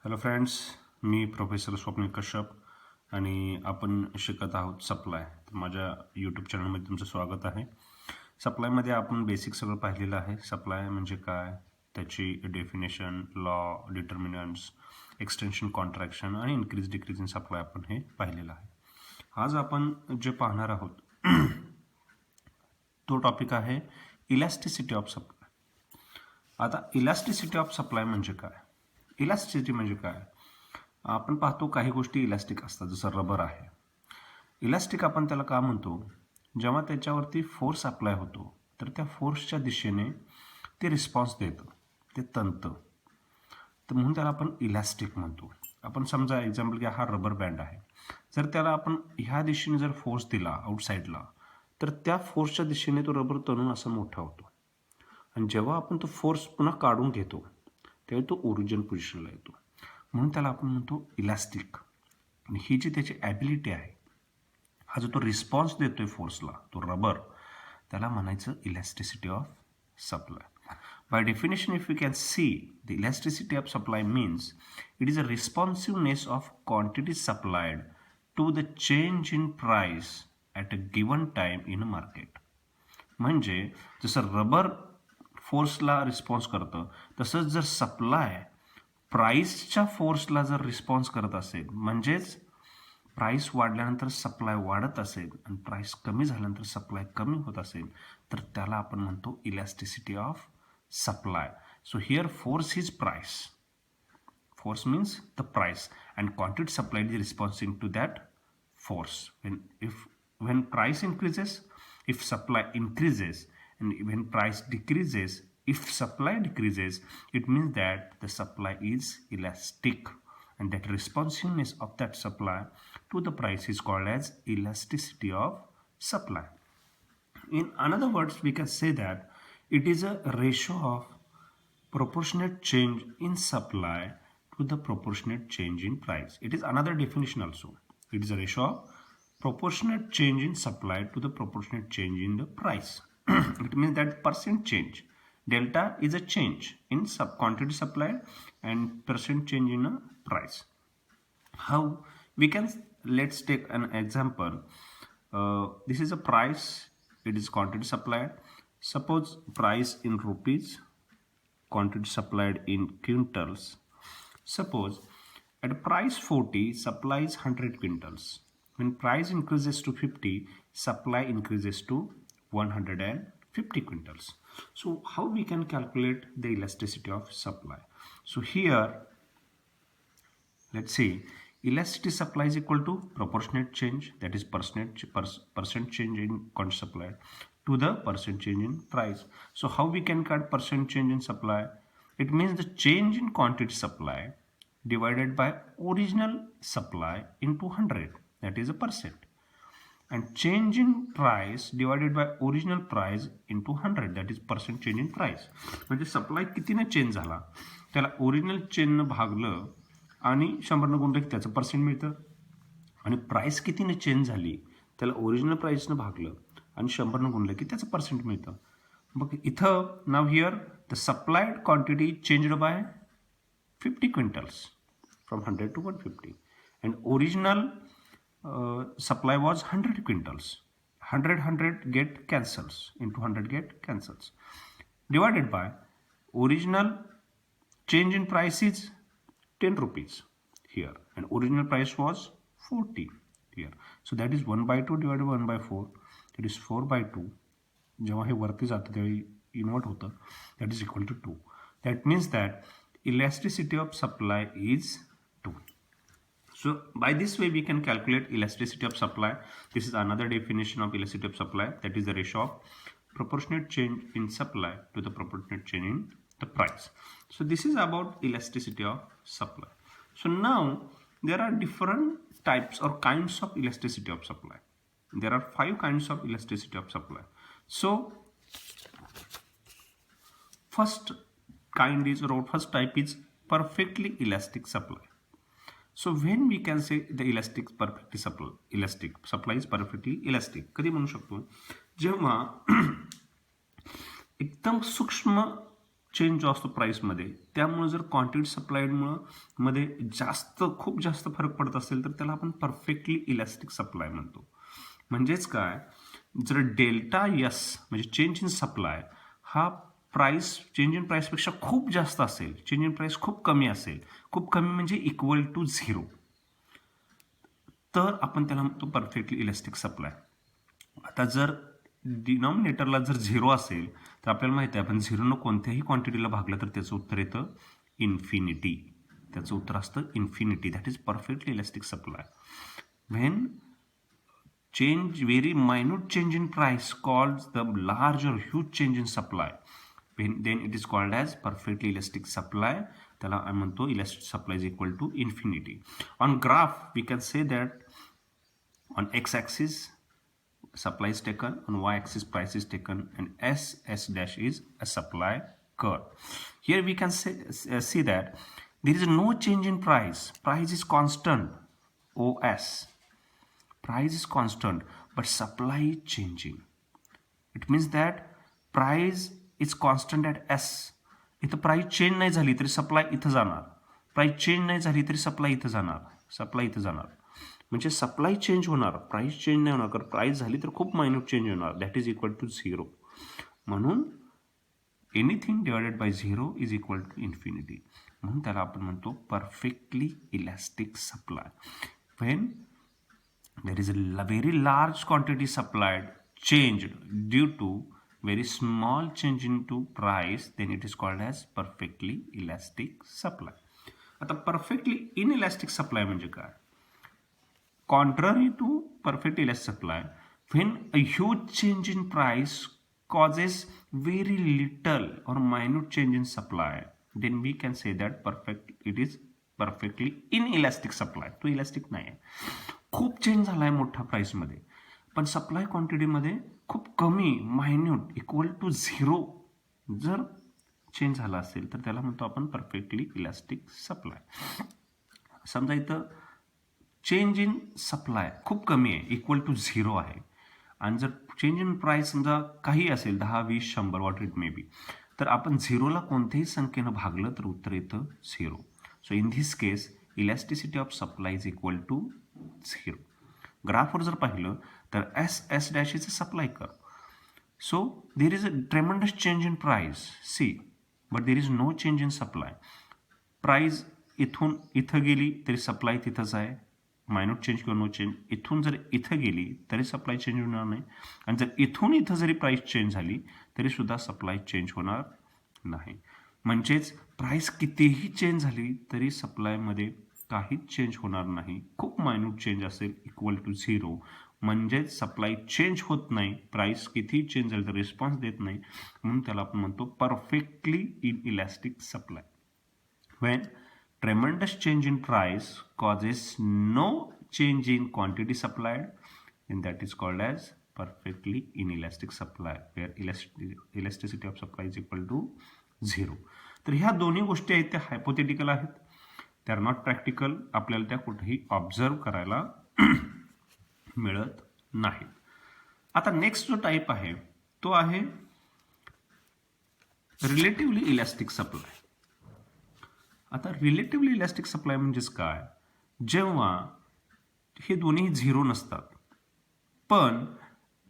Hello friends, मी professor Swapnil Kashyap आणि आपण शिकत आहोत सप्लाय. तर माझ्या यूट्यूब चॅनलमध्ये तुमचं स्वागत आहे. सप्लायमध्ये आपण बेसिक सगळं पाहिलेलं आहे. सप्लाय म्हणजे काय, त्याची definition, law, determinants, extension, contraction आणि इन्क्रीज डिक्रीज इन सप्लाय आपण हे पाहिलेलं आहे. आज आपण जे पाहणार आहोत तो टॉपिक आहे इलॅस्टिसिटी ऑफ सप्लाय. आता इलॅस्टिसिटी ऑफ सप्लाय म्हणजे काय? इलॅस्टिसिटी म्हणजे काय? आपण पाहतो काही गोष्टी इलॅस्टिक असतात, जसं रबर आहे. इलॅस्टिक आपण त्याला का म्हणतो? जेव्हा त्याच्यावरती फोर्स अप्लाय होतो तर त्या फोर्सच्या दिशेने ते रिस्पॉन्स देतं, ते तंतं. तर म्हणून त्याला आपण इलॅस्टिक म्हणतो. आपण समजा एक्झाम्पल घ्या, हा रबर बँड आहे. जर त्याला आपण ह्या दिशेने जर फोर्स दिला आउटसाईडला, तर त्या फोर्सच्या दिशेने तो रबर तणून असा मोठा होतो. आणि जेव्हा आपण तो फोर्स पुन्हा काढून घेतो त्यावेळी तो ओरिजिनल पोझिशनला येतो. म्हणून त्याला आपण म्हणतो इलॅस्टिक. आणि ही जी त्याची ॲबिलिटी आहे, हा जो तो रिस्पॉन्स देतोय फोर्सला, तो रबर, त्याला म्हणायचं elasticity of supply. By definition, if we can see, the elasticity of supply means it is a responsiveness of quantity supplied to the change in price at a given time in a market. म्हणजे जसं rubber फोर्सला response करतं, तसंच जर supply प्राईसच्या फोर्सला जर response करत असेल, म्हणजेच price वाढल्यानंतर सप्लाय वाढत असेल आणि प्राईस कमी झाल्यानंतर सप्लाय कमी होत असेल, तर त्याला आपण म्हणतो elasticity of supply. So here force is price. Force means the price, and quantity supplied is responding to that force. When price increases, if supply increases, and when price decreases, if supply decreases, it means that the supply is elastic, and that responsiveness of that supply to the price is called as elasticity of supply. In another words, we can say that it is a ratio of proportionate change in supply to the proportionate change in price. It is another definition also. It is a ratio of proportionate change in supply to the proportionate change in the price. It means that percent change. Delta is a change in quantity supplied and percent change in a price. How we can, let's take an example. This is a price, it is quantity supplied. Suppose price in rupees, quantity supplied in quintals. Suppose at price 40, supply is 100 quintals. When price increases to 50, supply increases to 150 quintals. So how we can calculate the elasticity of supply? So here, let's see, elasticity supply is equal to proportionate change, that is percent change in quantity supplied, to the percent change in price. So how we can cut percent change in supply? It means the change in quantity supply divided by original supply into 100, that is a percent. And change in price divided by original price into 100, that is percent change in price. म्हणजे supply कितीने change झाला त्याला original चेंजनं भागलं आणि 100 गुणलं की त्याचं percent मिळतं. आणि price कितीने change झाली त्याला ओरिजिनल प्राईसनं भागलं आणि 100 गुणलं की त्याचं पर्सेंट मिळतं. मग इथं now here the supplied quantity changed by 50 quintals from 100 to 150, and original supply was 100 quintals. 100 get cancels, into 100 get cancels, divided by original change in price is 10 rupees here, and original price was 40 here. So that is 1 by 2 divided by 1 by 4, that is 4 by 2. जेव्हा हे वरती जातं त्यावेळी invert होतं, that is equal to 2. That means that elasticity of supply is 2. So by this way we can calculate elasticity of supply. This is another definition of elasticity of supply, that is the ratio of proportionate change in supply to the proportionate change in the price. So this is about elasticity of supply. So now there are different types or kinds of elasticity of supply. There are 5 kinds of elasticity of supply. So first type is perfectly elastic supply. So when we can say the elastic supply is perfectly elastic, कधी म्हणू शकतो जेव्हा एकदम सूक्ष्म change जो असतो प्राईसमध्ये, त्यामुळे जर क्वांटिटी सप्लायमुळं मध्ये खूप जास्त फरक पडत असेल तर त्याला आपण परफेक्टली इलॅस्टिक सप्लाय म्हणतो. म्हणजेच काय, जर डेल्टा यस म्हणजे चेंज इन सप्लाय हा चेंज इन प्राईसपेक्षा खूप जास्त असेल, चेंज इन प्राईस खूप कमी असेल, खूप कमी म्हणजे इक्वल टू 0, तर आपण त्याला म्हणतो परफेक्टली इलॅस्टिक सप्लाय. आता जर डिनॉमिनेटरला जर 0 असेल तर आपल्याला माहिती आहे आपण 0 कोणत्याही क्वांटिटीला भागलं तर त्याचं उत्तर येतं इन्फिनिटी. त्याचं उत्तर असतं infinity. That is perfectly elastic supply. When very minute change in price called the large or huge change in supply, then it is called as perfectly elastic supply. त्याला आपण म्हणतो elastic supply is equal to infinity. On graph we can say that on x-axis supply is taken, on y-axis price is taken, and S dash is a supply curve. Here we can see that there is no change in price. Price is constant, OS. Price is constant, but supply is changing. It means that price is constant at S. इथं price change नाही झाली तरी supply इथं जाणार, price change नाही झाली तरी supply इथं जाणार, सप्लाय इथं जाणार. म्हणजे सप्लाय चेंज होणार, प्राइस चेंज नाही होणार. कारण प्राइस झाली तर खूप मायन्यूट चेंज होणार, दॅट इज इक्वल टू 0. म्हणून anything divided by 0 is equal to infinity. म्हणून त्याला आपण म्हणतो perfectly elastic supply. When there is a very large quantity supplied changed due to very small change into price, then it is called as perfectly elastic supply. आता perfectly inelastic supply म्हणजे काय? Contrary to perfect elastic supply, when a huge change in price causes very little or minute change in supply, then we can say that it is perfectly inelastic supply. तो elastic नाही आहे. खूप change झाला आहे मोठ्या प्राईसमध्ये, पण supply क्वांटिटीमध्ये खूप कमी मायन्यूट इक्वल टू 0 जर चेंज झाला असेल तर त्याला म्हणतो आपण परफेक्टली इलॅस्टिक सप्लाय. समजा इथं चेंज इन सप्लाय खूप कमी आहे, इक्वल टू 0 आहे, आणि जर चेंज इन प्राईस समजा काही असेल 10, 20, 100 वॉट इट मे बी, तर आपण 0ला कोणत्याही संख्येनं भागलं तर उत्तर येतं 0. So in this case elasticity of supply is equal to 0. ग्राफवर जर पाहिलं तर S dash is a supply curve. So there is a tremendous change in price, C, but there is no change in supply. Price इथून इथं गेली तरी supply तिथंच आहे, मायन्यूट चेंज किंवा नो चेंज. इथून जर इथं गेली तरी सप्लाय चेंज होणार नाही, आणि जर इथून इथं जरी प्राइस चेंज झाली तरी सुद्धा सप्लाय चेंज होणार नाही. म्हणजेच प्राइस कितीही चेंज झाली तरी सप्लायमध्ये काहीच चेंज होणार नाही. खूप मायन्यूट चेंज असेल इक्वल टू 0, म्हणजेच सप्लाय चेंज होत नाही. प्राइस कितीही चेंज झाली तर रिस्पॉन्स देत नाही, म्हणून त्याला आपण म्हणतो perfectly in elastic supply. When tremendous change in price causes no change in quantity supplied, and that is called as perfectly inelastic supply, where elasticity of supply is equal to 0. तर ह्या दोन्ही गोष्टी आहेत त्या हायपोथेटिकल आहेत, त्या R not practical. आपल्याला त्या कुठेही ऑब्झर्व करायला मिळत नाहीत. आता नेक्स्ट जो टाईप आहे तो आहे रिलेटिव्हली इलॅस्टिक सप्लाय. आता रिलेटिव्हली इलॅस्टिक सप्लाय म्हणजेच काय, जेव्हा हे दोन्ही 0 नसतात पण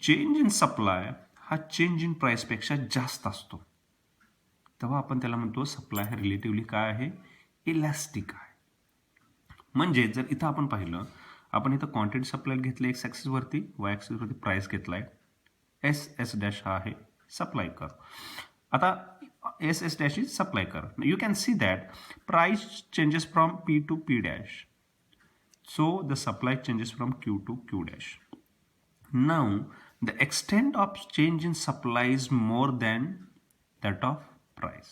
चेंज इन सप्लाय हा चेंज इन प्राइसपेक्षा जास्त असतो, तेव्हा आपण त्याला म्हणतो सप्लाय हा रिलेटिव्हली काय आहे, इलॅस्टिक आहे. म्हणजे जर इथं आपण पाहिलं, आपण इथं क्वांटिटी सप्लाय घेतलं एक्स ॲक्सिस वरती, वाय ॲक्सिस वरती प्राइस घेतलाय, एस डॅश हा आहे सप्लाय कर. आता S dash is supply curve. You can see that price changes from P to P dash, so the supply changes from Q to Q dash. Now the extent of change in supply is more than that of price.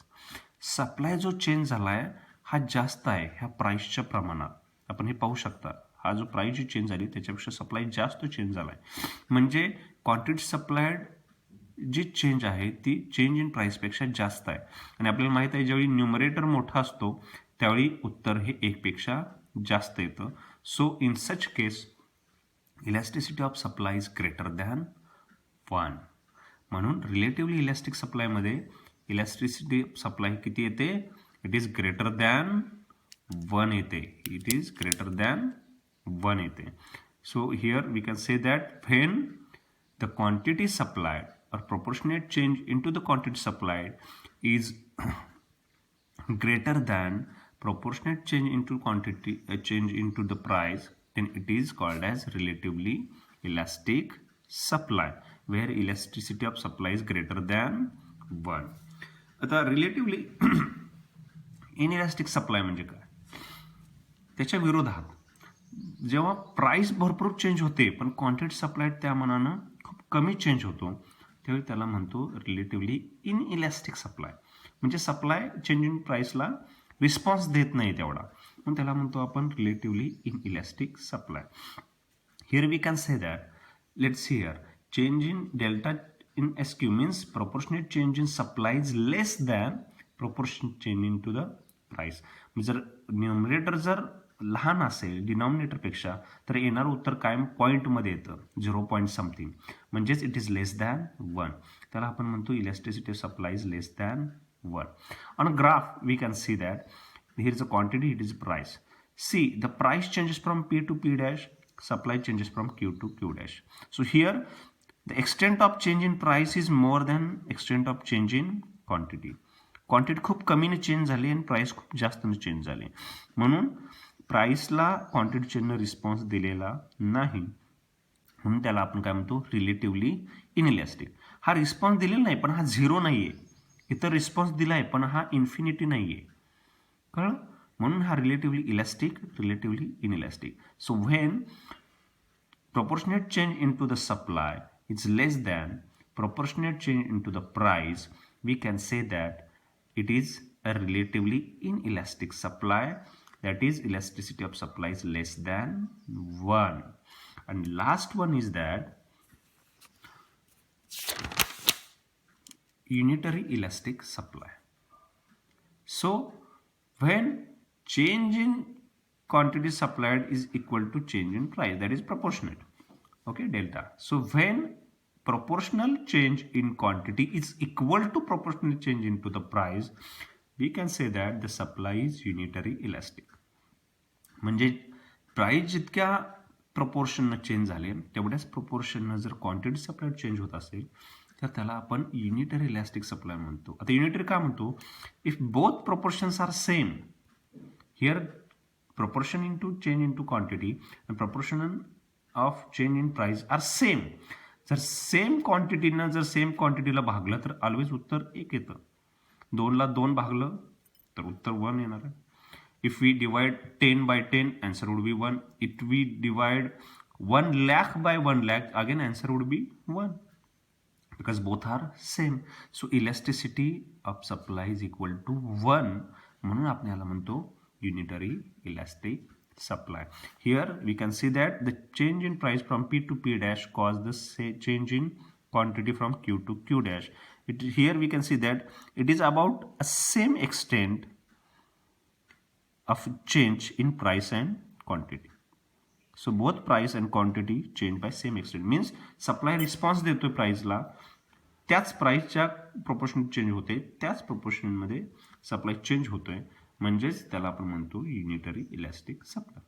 Supply जो change झालाय हा जास्त आहे ह्या प्राइसच्या प्रमाणात. आपण हे पाहू शकता, हा जो प्राइस जी चेंज झाली त्याच्यापेक्षा सप्लाय जास्त चेंज झालाय. म्हणजे क्वांटिटी सप्लायड जी चेंज आहे ती चेंज इन प्राइसपेक्षा जास्त आहे. आणि आपल्याला माहित आहे ज्यावेळी न्यूमरेटर मोठा असतो त्यावेळी उत्तर हे 1 पेक्षा जास्त येतं. So in such case elasticity of supply is greater than 1. म्हणून रिलेटिव्हली इलॅस्टिक सप्लायमध्ये इलॅस्टिसिटी सप्लाय किती येते? इट इज ग्रेटर दॅन 1 येते. इट इज ग्रेटर दॅन 1 येते. So here we can say that when the quantity supplied or proportionate change into the quantity supplied is greater than proportionate change into quantity change into the price, then it is called as relatively elastic supply, where elasticity of supply is greater than 1. आता relatively inelastic supply म्हणजे काय? त्याच्या विरोधात जेव्हा price भरपूर change होते पण quantity सप्लायड त्या मानानं खूप कमी चेंज होतो, त्यावेळी त्याला म्हणतो रिलेटिव्हली इनइलास्टिक सप्लाय. म्हणजे सप्लाय चेंज इन प्राइसला रिस्पॉन्स देत नाही तेवढा, म्हणून त्याला म्हणतो आपण relatively inelastic supply. Here we can say that, let's see here, change in delta in SQ means proportionate change in supply is less than proportionate change into the price. जर numerator जर लहान असेल डिनॉमिनेटरपेक्षा तर येणारं उत्तर कायम पॉईंटमध्ये येतं, 0 पॉईंट समथिंग, म्हणजेच इट इज लेस दॅन 1. त्याला आपण म्हणतो elasticity of supply is less than 1. On graph we can see that here is a quantity, it is price. See the price changes from P to P dash, supply changes from Q to Q dash. So here the extent of change in price is more than extent of change in quantity. Quantity खूप कमीने change झाली आणि price खूप जास्तने change झाली, म्हणून प्राइसला quantity चेंजनं response दिलेला नाही, म्हणून त्याला आपण काय म्हणतो रिलेटिव्हली इनइलॅस्टिक. हा रिस्पॉन्स दिलेला नाही पण हा 0 नाही आहे. इतर रिस्पॉन्स दिला आहे पण हा इन्फिनिटी नाही आहे. कळलं? म्हणून हा relatively elastic, relatively inelastic. So when proportionate change into the supply is less than proportionate change into the price, we can say that it is a relatively inelastic supply, that is elasticity of supply is less than 1. And last one is that unitary elastic supply. So when change in quantity supplied is equal to change in price, that is proportionate, okay, delta. So when proportional change in quantity is equal to proportional change into the price, we can say that the supply is unitary elastic. म्हणजे price जितक्या प्रपोर्शननं change झाले तेवढ्याच प्रपोर्शननं जर quantity supply change होत असेल तर त्याला आपण युनिटरी इलॅस्टिक सप्लाय म्हणतो. आता युनिटरी का म्हणतो? If both proportions are same, here proportion into change into quantity and proportion of change in price are same. जर सेम क्वांटिटीनं जर सेम क्वांटिटीला भागलं तर ऑलवेज उत्तर 1 येतं. 2 ला 2 भागलं तर उत्तर 1 येणार आहे. If we divide 10 by 10 answer would be 1. If we divide 1 lakh by 1 lakh again answer would be 1 because both are same. So elasticity of supply is equal to 1, म्हणून आपण याला म्हणतो unitary elastic supply. Here we can see that the change in price from P to P dash caused the change in quantity from Q to Q dash. Here we can see that it is about a same extent of change in price and quantity. So both price and quantity change by same extent, means supply response देतोय प्राइसला, त्याच प्राइसच्या proportion change होते, त्याच प्रोपोर्शनमध्ये supply change होतोय, म्हणजेच त्याला आपण म्हणतो unitary elastic supply.